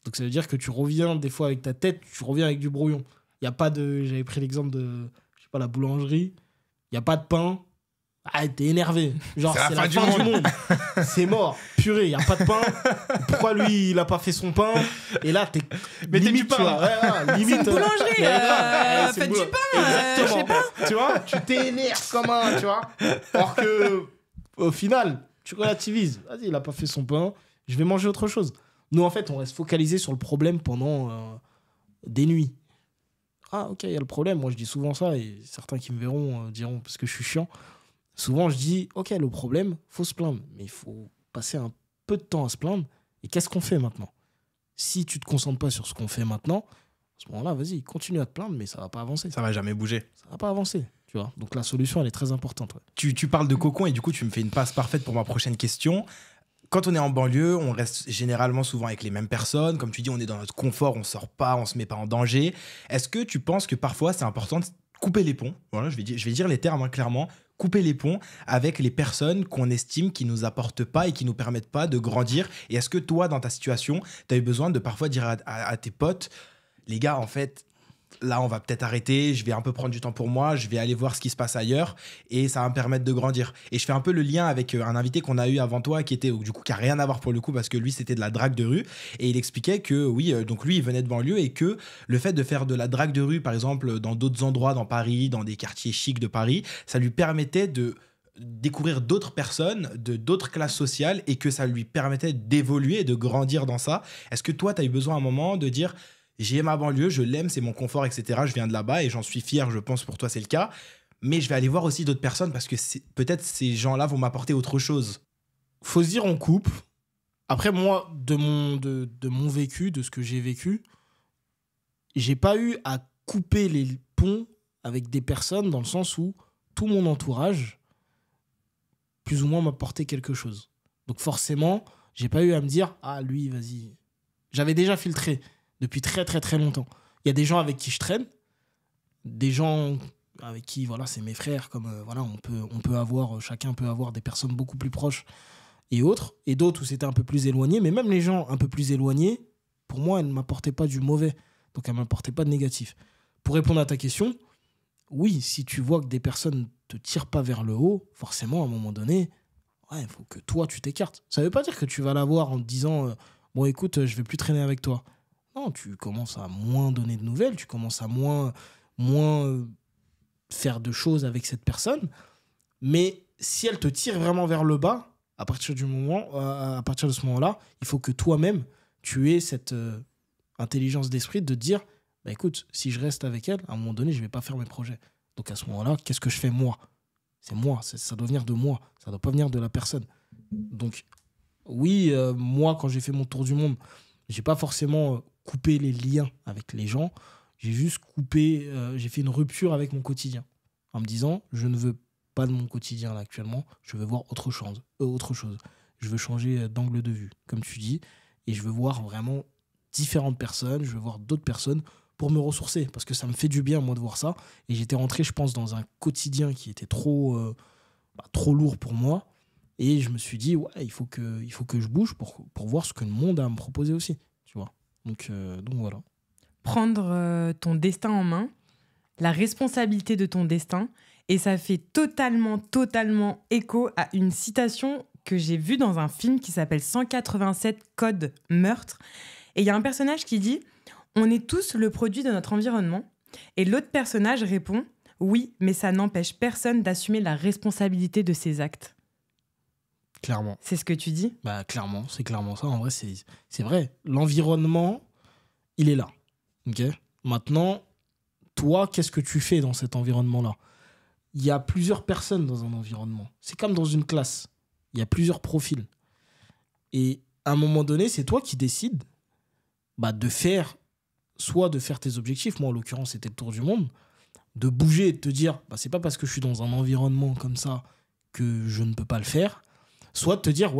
Donc ça veut dire que tu reviens des fois avec ta tête, tu reviens avec du brouillon. Il y a pas de, j'avais pris l'exemple de, je sais pas, la boulangerie. Il y a pas de pain. Ah, t'es énervé. Genre c'est la fin du monde. C'est mort. Purée, il y a pas de pain. Pourquoi lui il a pas fait son pain? Et là t'es mais limite t'es du pain. Limite c'est une boulangerie. Faites du pain. Exactement. Je sais pas. Tu vois, tu t'énerves comme un, tu vois. Alors que au final, tu relativises. Vas-y, il a pas fait son pain. Je vais manger autre chose. Nous, en fait, on reste focalisé sur le problème pendant des nuits. Ah, ok, il y a le problème. Moi, je dis souvent ça, et certains qui me verront diront, parce que je suis chiant, souvent, je dis, ok, le problème, faut se plaindre, mais il faut passer un peu de temps à se plaindre. Et qu'est-ce qu'on fait maintenant? Si tu te concentres pas sur ce qu'on fait maintenant, à ce moment-là, vas-y, continue à te plaindre, mais ça va pas avancer. Ça va jamais bouger. Ça va pas avancer, tu vois. Donc, la solution, elle est très importante. Ouais. Tu parles de cocon, et du coup, tu me fais une passe parfaite pour ma prochaine question. Quand on est en banlieue, on reste généralement souvent avec les mêmes personnes. Comme tu dis, on est dans notre confort, on sort pas, on se met pas en danger. Est-ce que tu penses que parfois, c'est important de couper les ponts? Voilà, je vais dire les termes clairement. Couper les ponts avec les personnes qu'on estime qui nous apportent pas et qui nous permettent pas de grandir. Et est-ce que toi, dans ta situation, tu as eu besoin de parfois dire à tes potes, les gars, en fait, là, on va peut-être arrêter, je vais un peu prendre du temps pour moi, je vais aller voir ce qui se passe ailleurs et ça va me permettre de grandir. Et je fais un peu le lien avec un invité qu'on a eu avant toi qui a rien à voir pour le coup parce que lui, c'était de la drague de rue et il expliquait que oui, donc lui, il venait de banlieue et que le fait de faire de la drague de rue, par exemple, dans d'autres endroits dans Paris, dans des quartiers chics de Paris, ça lui permettait de découvrir d'autres personnes, de d'autres classes sociales et que ça lui permettait d'évoluer et de grandir dans ça. Est-ce que toi, tu as eu besoin à un moment de dire j'ai ma banlieue, je l'aime, c'est mon confort, etc. Je viens de là-bas et j'en suis fier, je pense pour toi c'est le cas. Mais je vais aller voir aussi d'autres personnes parce que peut-être ces gens-là vont m'apporter autre chose. Faut se dire on coupe. Après moi, de mon vécu, de ce que j'ai vécu, j'ai pas eu à couper les ponts avec des personnes dans le sens où tout mon entourage, plus ou moins, m'apportait quelque chose. Donc forcément, j'ai pas eu à me dire, ah, lui, vas-y. J'avais déjà filtré depuis très, très, très longtemps. Il y a des gens avec qui je traîne, des gens avec qui, voilà, c'est mes frères, comme, voilà, on peut avoir, chacun peut avoir des personnes beaucoup plus proches et autres, et d'autres où c'était un peu plus éloigné, mais même les gens un peu plus éloignés, pour moi, elles ne m'apportaient pas du mauvais, donc elles ne m'apportaient pas de négatif. Pour répondre à ta question, oui, si tu vois que des personnes ne te tirent pas vers le haut, forcément, à un moment donné, ouais, il faut que toi, tu t'écartes. Ça ne veut pas dire que tu vas la voir en te disant bon, écoute, je vais plus traîner avec toi. Non, tu commences à moins donner de nouvelles, tu commences à moins faire de choses avec cette personne. Mais si elle te tire vraiment vers le bas, à partir de ce moment-là, il faut que toi-même, tu aies cette intelligence d'esprit de te dire, bah écoute, si je reste avec elle, à un moment donné, je ne vais pas faire mes projets. Donc à ce moment-là, qu'est-ce que je fais moi ? C'est moi, ça doit venir de moi, ça ne doit pas venir de la personne. Donc oui, moi, quand j'ai fait mon tour du monde, je n'ai pas forcément coupé les liens avec les gens, j'ai juste j'ai fait une rupture avec mon quotidien, en me disant, je ne veux pas de mon quotidien là actuellement, je veux voir autre chose. Je veux changer d'angle de vue, comme tu dis, et je veux voir vraiment différentes personnes, je veux voir d'autres personnes pour me ressourcer, parce que ça me fait du bien, moi, de voir ça. Et j'étais rentré, je pense, dans un quotidien qui était trop lourd pour moi, et je me suis dit, ouais, il faut que je bouge pour voir ce que le monde a à me proposer aussi, tu vois. Donc voilà. Prendre ton destin en main, la responsabilité de ton destin. Et ça fait totalement écho à une citation que j'ai vue dans un film qui s'appelle 187 Code Meurtre. Et il y a un personnage qui dit « On est tous le produit de notre environnement ». Et l'autre personnage répond « Oui, mais ça n'empêche personne d'assumer la responsabilité de ses actes ». Clairement. C'est ce que tu dis ? Bah, clairement, c'est clairement ça. En vrai, c'est vrai. L'environnement, il est là. Okay ? Maintenant, toi, qu'est-ce que tu fais dans cet environnement-là ? Il y a plusieurs personnes dans un environnement. C'est comme dans une classe. Il y a plusieurs profils. Et à un moment donné, c'est toi qui décides de faire tes objectifs. Moi, en l'occurrence, c'était le tour du monde. De bouger et de te dire, c'est pas parce que je suis dans un environnement comme ça que je ne peux pas le faire. Soit de te dire,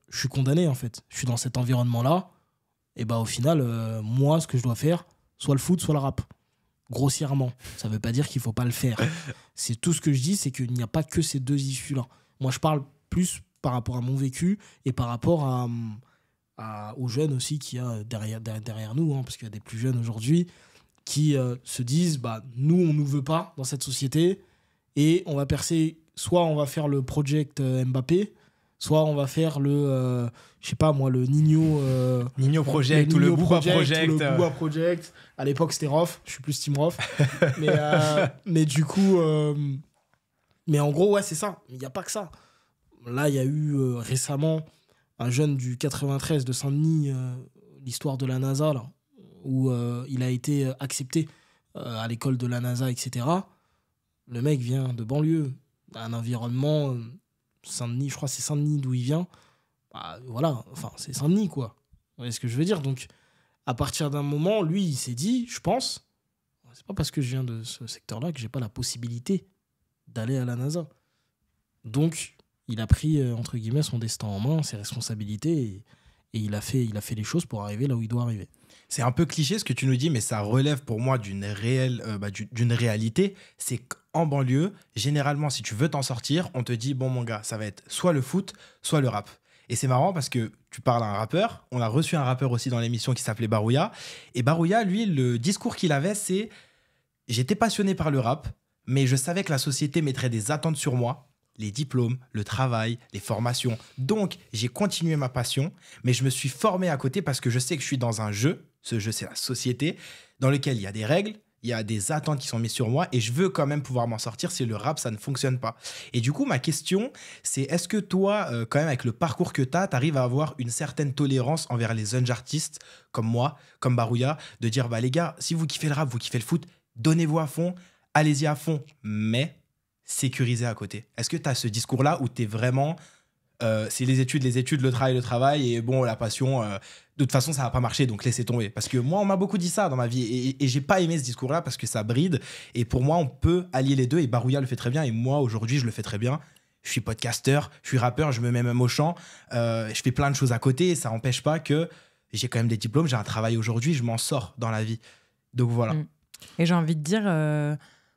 je suis condamné, en fait. Je suis dans cet environnement-là. Et au final, moi, ce que je dois faire, soit le foot, soit le rap. Grossièrement. Ça ne veut pas dire qu'il ne faut pas le faire. C'est tout ce que je dis, c'est qu'il n'y a pas que ces deux issues-là. Moi, je parle plus par rapport à mon vécu et par rapport aux jeunes aussi qu'il y a derrière nous, parce qu'il y a des plus jeunes aujourd'hui qui se disent, nous, on ne nous veut pas dans cette société et on va percer, soit on va faire le project Mbappé, soit on va faire le Nino Project ou le Booba Project. À l'époque, c'était Rof. Je suis plus Team Rof. mais du coup... mais en gros, ouais, c'est ça. Il n'y a pas que ça. Là, il y a eu récemment un jeune du 93 de Saint-Denis, l'histoire de la NASA, là, où il a été accepté à l'école de la NASA, etc. Le mec vient de banlieue, d'un environnement... Saint-Denis, je crois que c'est Saint-Denis d'où il vient. Voilà, enfin, c'est Saint-Denis, quoi. Vous voyez ce que je veux dire ? Donc, à partir d'un moment, lui, il s'est dit, je pense, c'est pas parce que je viens de ce secteur-là que j'ai pas la possibilité d'aller à la NASA. Donc, il a pris, entre guillemets, son destin en main, ses responsabilités, et il a fait les choses pour arriver là où il doit arriver. C'est un peu cliché ce que tu nous dis, mais ça relève pour moi d'une réalité. C'est qu'en banlieue, généralement, si tu veux t'en sortir, on te dit, bon mon gars, ça va être soit le foot, soit le rap. Et c'est marrant parce que tu parles à un rappeur. On a reçu un rappeur aussi dans l'émission qui s'appelait Barouya. Et Barouya, lui, le discours qu'il avait, c'est « J'étais passionné par le rap, mais je savais que la société mettrait des attentes sur moi. Les diplômes, le travail, les formations. Donc, j'ai continué ma passion, mais je me suis formé à côté parce que je sais que je suis dans un jeu. Ce jeu, c'est la société, dans lequel il y a des règles, il y a des attentes qui sont mises sur moi et je veux quand même pouvoir m'en sortir si le rap, ça ne fonctionne pas. » Et du coup, ma question, c'est est-ce que toi, quand même, avec le parcours que tu as, tu arrives à avoir une certaine tolérance envers les jeunes artistes comme moi, comme Barouya, de dire, les gars, si vous kiffez le rap, vous kiffez le foot, donnez-vous à fond, allez-y à fond, mais sécurisé à côté. Est-ce que tu as ce discours-là où tu es vraiment c'est les études, le travail, et bon, la passion, de toute façon, ça va pas marcher, donc laissez tomber. Parce que moi, on m'a beaucoup dit ça dans ma vie, et j'ai pas aimé ce discours-là parce que ça bride. Et pour moi, on peut allier les deux, et Barouya le fait très bien, et moi, aujourd'hui, je le fais très bien. Je suis podcasteur, je suis rappeur, je me mets même au chant, je fais plein de choses à côté, et ça n'empêche pas que j'ai quand même des diplômes, j'ai un travail aujourd'hui, je m'en sors dans la vie. Donc voilà. Et j'ai envie de dire,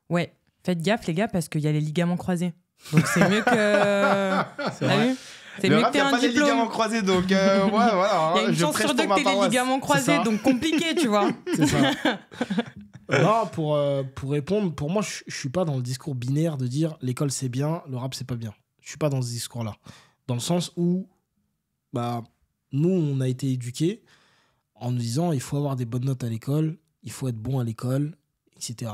ouais, faites gaffe les gars, parce qu'il y a les ligaments croisés. Donc c'est mieux que... T'as vu ? C'est mieux que t'aies un diplôme. Il n'y a pas les ligaments croisés, donc ouais, voilà. Il y a une chance sur deux que t'aies les ligaments croisés, donc compliqué, tu vois. C'est ça. Non, pour répondre, pour moi, je suis pas dans le discours binaire de dire l'école c'est bien, le rap c'est pas bien. Je suis pas dans ce discours-là. Dans le sens où, nous, on a été éduqués en nous disant il faut avoir des bonnes notes à l'école, il faut être bon à l'école, etc.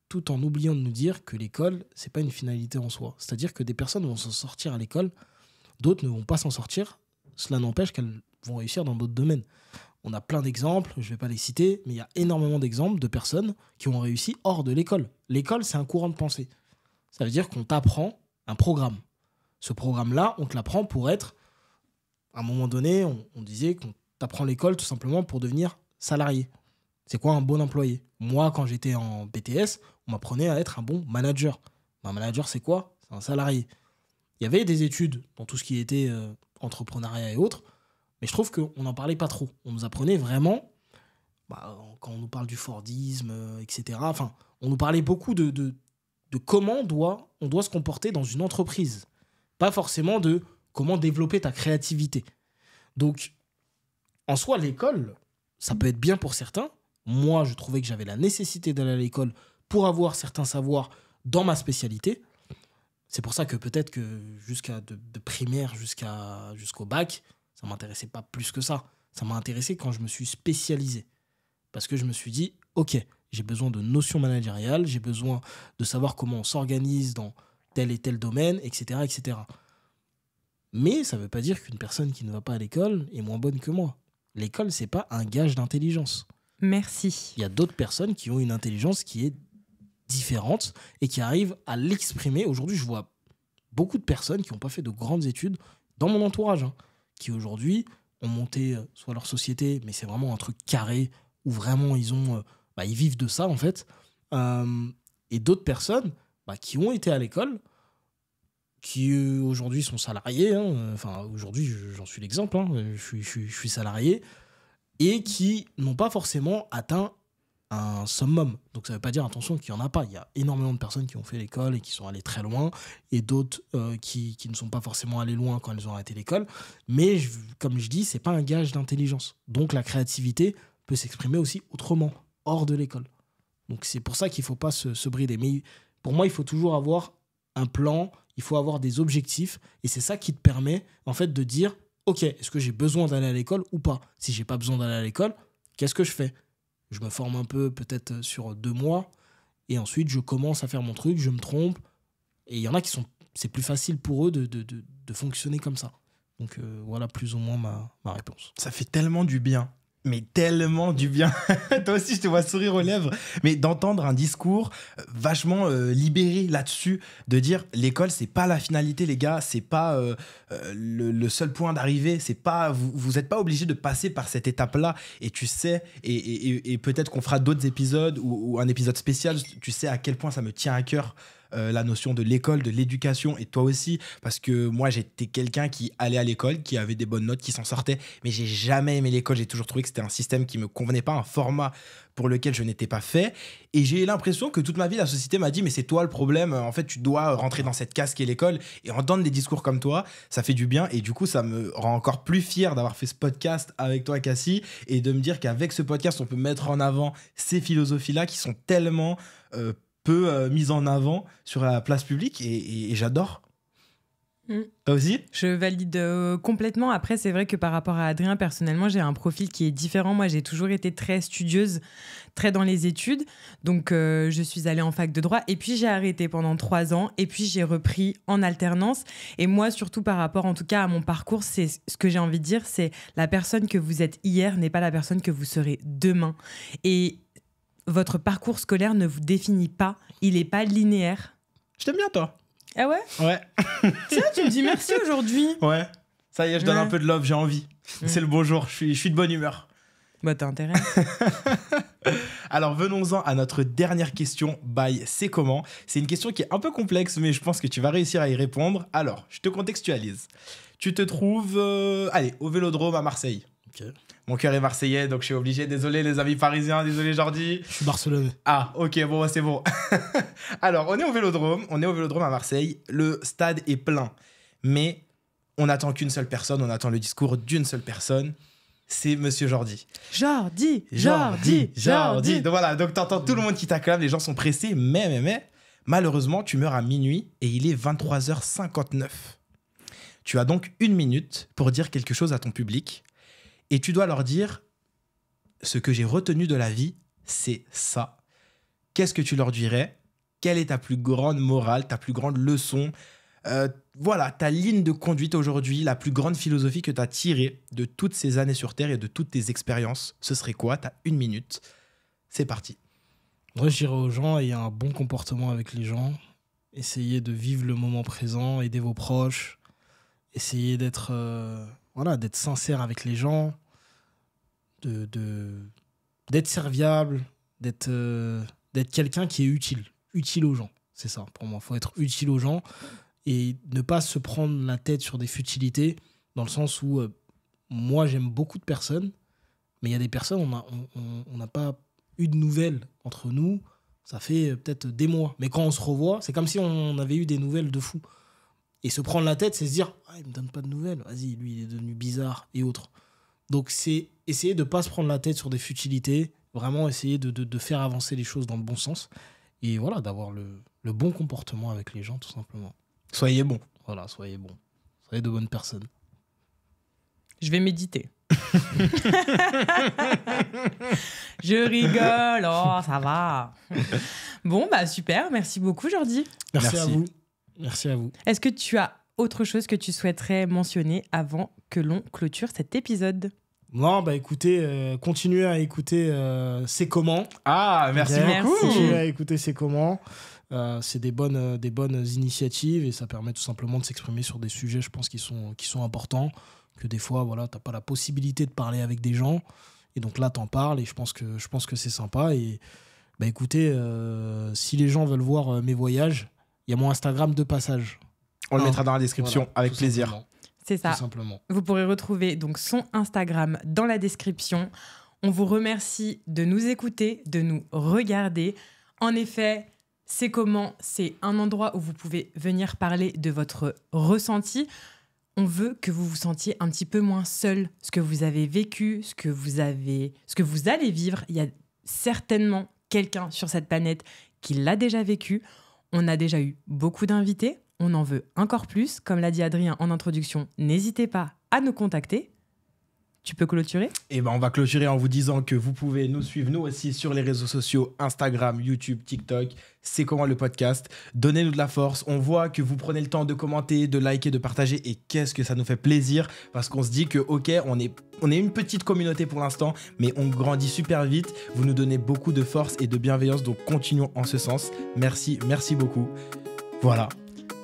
Tout en oubliant de nous dire que l'école, c'est pas une finalité en soi. C'est-à-dire que des personnes vont s'en sortir à l'école, d'autres ne vont pas s'en sortir. Cela n'empêche qu'elles vont réussir dans d'autres domaines. On a plein d'exemples, je ne vais pas les citer, mais il y a énormément d'exemples de personnes qui ont réussi hors de l'école. L'école, c'est un courant de pensée. Ça veut dire qu'on t'apprend un programme. Ce programme-là, on te l'apprend pour être... À un moment donné, on disait qu'on t'apprend l'école tout simplement pour devenir salarié. C'est quoi un bon employé ? Moi, quand j'étais en BTS, on m'apprenait à être un bon manager. Un manager, c'est quoi ? C'est un salarié. Il y avait des études dans tout ce qui était entrepreneuriat et autres, mais je trouve qu'on n'en parlait pas trop. On nous apprenait vraiment, quand on nous parle du Fordisme, etc., enfin, on nous parlait beaucoup de comment on doit se comporter dans une entreprise. Pas forcément de comment développer ta créativité. Donc, en soi, l'école, ça peut être bien pour certains. Moi, je trouvais que j'avais la nécessité d'aller à l'école pour avoir certains savoirs dans ma spécialité. C'est pour ça que peut-être que jusqu'à de primaire jusqu'au bac, ça ne m'intéressait pas plus que ça. Ça m'a intéressé quand je me suis spécialisé. Parce que je me suis dit, ok, j'ai besoin de notions managériales, j'ai besoin de savoir comment on s'organise dans tel et tel domaine, etc., etc. Mais ça ne veut pas dire qu'une personne qui ne va pas à l'école est moins bonne que moi. L'école, ce n'est pas un gage d'intelligence. Merci. Il y a d'autres personnes qui ont une intelligence qui est différente et qui arrivent à l'exprimer. Aujourd'hui, je vois beaucoup de personnes qui n'ont pas fait de grandes études dans mon entourage, qui aujourd'hui ont monté soit leur société, mais c'est vraiment un truc carré où vraiment ils vivent de ça en fait. Et d'autres personnes qui ont été à l'école, qui aujourd'hui sont salariés. Enfin, aujourd'hui, j'en suis l'exemple. Je suis salarié et qui n'ont pas forcément atteint un summum. Donc ça ne veut pas dire, attention, qu'il n'y en a pas. Il y a énormément de personnes qui ont fait l'école et qui sont allées très loin, et d'autres qui ne sont pas forcément allées loin quand elles ont arrêté l'école. Mais comme je dis, ce n'est pas un gage d'intelligence. Donc la créativité peut s'exprimer aussi autrement, hors de l'école. Donc c'est pour ça qu'il ne faut pas se brider. Mais pour moi, il faut toujours avoir un plan, il faut avoir des objectifs, et c'est ça qui te permet en fait de dire, ok, est-ce que j'ai besoin d'aller à l'école ou pas ? Si je n'ai pas besoin d'aller à l'école, qu'est-ce que je fais ? Je me forme un peu, peut-être sur 2 mois, et ensuite je commence à faire mon truc, je me trompe. Et il y en a qui c'est plus facile pour eux de fonctionner comme ça. Donc voilà plus ou moins ma réponse. Ça fait tellement du bien. Mais tellement du bien. Toi aussi, je te vois sourire aux lèvres. Mais d'entendre un discours vachement libéré là-dessus, de dire l'école, c'est pas la finalité, les gars, c'est pas le seul point d'arrivée, c'est pas, vous êtes pas obligé de passer par cette étape-là. Et tu sais, et peut-être qu'on fera d'autres épisodes ou un épisode spécial, tu sais à quel point ça me tient à cœur. La notion de l'école, de l'éducation, et toi aussi, parce que moi j'étais quelqu'un qui allait à l'école, qui avait des bonnes notes, qui s'en sortait, mais j'ai jamais aimé l'école. J'ai toujours trouvé que c'était un système qui me convenait pas, un format pour lequel je n'étais pas fait, et j'ai l'impression que toute ma vie la société m'a dit mais c'est toi le problème, en fait tu dois rentrer dans cette case qui est l'école. Et entendre des discours comme toi, ça fait du bien, et du coup ça me rend encore plus fier d'avoir fait ce podcast avec toi, Cassie, et de me dire qu'avec ce podcast on peut mettre en avant ces philosophies là qui sont tellement peu mise en avant sur la place publique, et j'adore. Toi aussi ? Je valide complètement. Après, c'est vrai que par rapport à Adrien, personnellement, j'ai un profil qui est différent. Moi, j'ai toujours été très studieuse, très dans les études. Donc, je suis allée en fac de droit, et puis j'ai arrêté pendant 3 ans, et puis j'ai repris en alternance. Et moi, surtout par rapport, en tout cas, à mon parcours, c'est ce que j'ai envie de dire, c'est la personne que vous êtes hier n'est pas la personne que vous serez demain. Et votre parcours scolaire ne vous définit pas, il n'est pas linéaire. Je t'aime bien, toi. Ah ouais ? Ouais. Tiens, tu me dis merci aujourd'hui. Ouais. Ça y est, je donne un peu de love, j'ai envie. C'est le beau jour, je suis de bonne humeur. Bah, t'as intérêt. Alors, venons-en à notre dernière question by C'est comment. C'est une question qui est un peu complexe, mais je pense que tu vas réussir à y répondre. Alors, je te contextualise. Tu te trouves au Vélodrome à Marseille. Ok. Mon cœur est marseillais, donc je suis obligé. Désolé les amis parisiens, désolé Jordi. Je suis barcelonais. Ah, ok, bon, c'est bon. Alors, on est au Vélodrome à Marseille. Le stade est plein, mais on n'attend qu'une seule personne, on attend le discours d'une seule personne. C'est Monsieur Jordi. Jordi. Donc voilà, donc t'entends tout le monde qui t'acclame, les gens sont pressés, mais, malheureusement, tu meurs à minuit et il est 23h59. Tu as donc 1 minute pour dire quelque chose à ton public et tu dois leur dire ce que j'ai retenu de la vie, c'est ça. Qu'est-ce que tu leur dirais? Quelle est ta plus grande morale, ta plus grande leçon? Voilà, ta ligne de conduite aujourd'hui, la plus grande philosophie que tu as tirée de toutes ces années sur Terre et de toutes tes expériences, ce serait quoi? Tu as 1 minute. C'est parti. Moi, je dirais aux gens, ayez un bon comportement avec les gens. Essayez de vivre le moment présent, aidez vos proches. Essayez d'être sincère avec les gens, d'être serviable, d'être quelqu'un qui est utile aux gens. C'est ça, pour moi. Il faut être utile aux gens et ne pas se prendre la tête sur des futilités, dans le sens où moi, j'aime beaucoup de personnes, mais il y a des personnes, on n'a pas eu de nouvelles entre nous. Ça fait peut-être des mois. Mais quand on se revoit, c'est comme si on avait eu des nouvelles de fou. Et se prendre la tête, c'est se dire « Ah, il ne me donne pas de nouvelles. Vas-y, lui, il est devenu bizarre et autres. » Donc, c'est essayer de ne pas se prendre la tête sur des futilités. Vraiment essayer de faire avancer les choses dans le bon sens. Et voilà, d'avoir le bon comportement avec les gens, tout simplement. Soyez bons. Voilà, soyez bons. Soyez de bonnes personnes. Je vais méditer. Je rigole. Oh, ça va. Bon, bah super. Merci beaucoup, Jordi. Merci à vous. Merci à vous. Est-ce que tu as autre chose que tu souhaiterais mentionner avant que l'on clôture cet épisode? Non, bah écoutez, continuez à écouter C'est comment. Ah, merci beaucoup. Continuez à écouter C'est comment. C'est des bonnes initiatives et ça permet tout simplement de s'exprimer sur des sujets, je pense, qui sont importants, que des fois, voilà, t'as pas la possibilité de parler avec des gens. Et donc là, t'en parles et je pense que c'est sympa. Et bah écoutez, si les gens veulent voir mes voyages, il y a mon Instagram de passage. On le mettra dans la description, voilà, avec plaisir. Simplement. C'est ça. Tout simplement. Vous pourrez retrouver donc son Instagram dans la description. On vous remercie de nous écouter, de nous regarder. En effet, C'est comment, c'est un endroit où vous pouvez venir parler de votre ressenti. On veut que vous vous sentiez un petit peu moins seul. Ce que vous avez vécu, ce que vous allez vivre, il y a certainement quelqu'un sur cette planète qui l'a déjà vécu. On a déjà eu beaucoup d'invités. On en veut encore plus. Comme l'a dit Adrien en introduction, n'hésitez pas à nous contacter. Tu peux clôturer ? Et ben on va clôturer en vous disant que vous pouvez nous suivre, nous aussi, sur les réseaux sociaux, Instagram, YouTube, TikTok. C'est comment le podcast. Donnez-nous de la force. On voit que vous prenez le temps de commenter, de liker, de partager. Et qu'est-ce que ça nous fait plaisir, parce qu'on se dit que, ok, on est une petite communauté pour l'instant, mais on grandit super vite. Vous nous donnez beaucoup de force et de bienveillance, donc continuons en ce sens. Merci beaucoup. Voilà.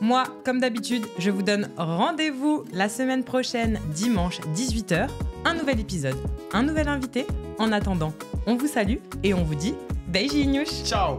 Moi, comme d'habitude, je vous donne rendez-vous la semaine prochaine, dimanche 18h. Un nouvel épisode, un nouvel invité. En attendant, on vous salue et on vous dit beijinhos. Ciao.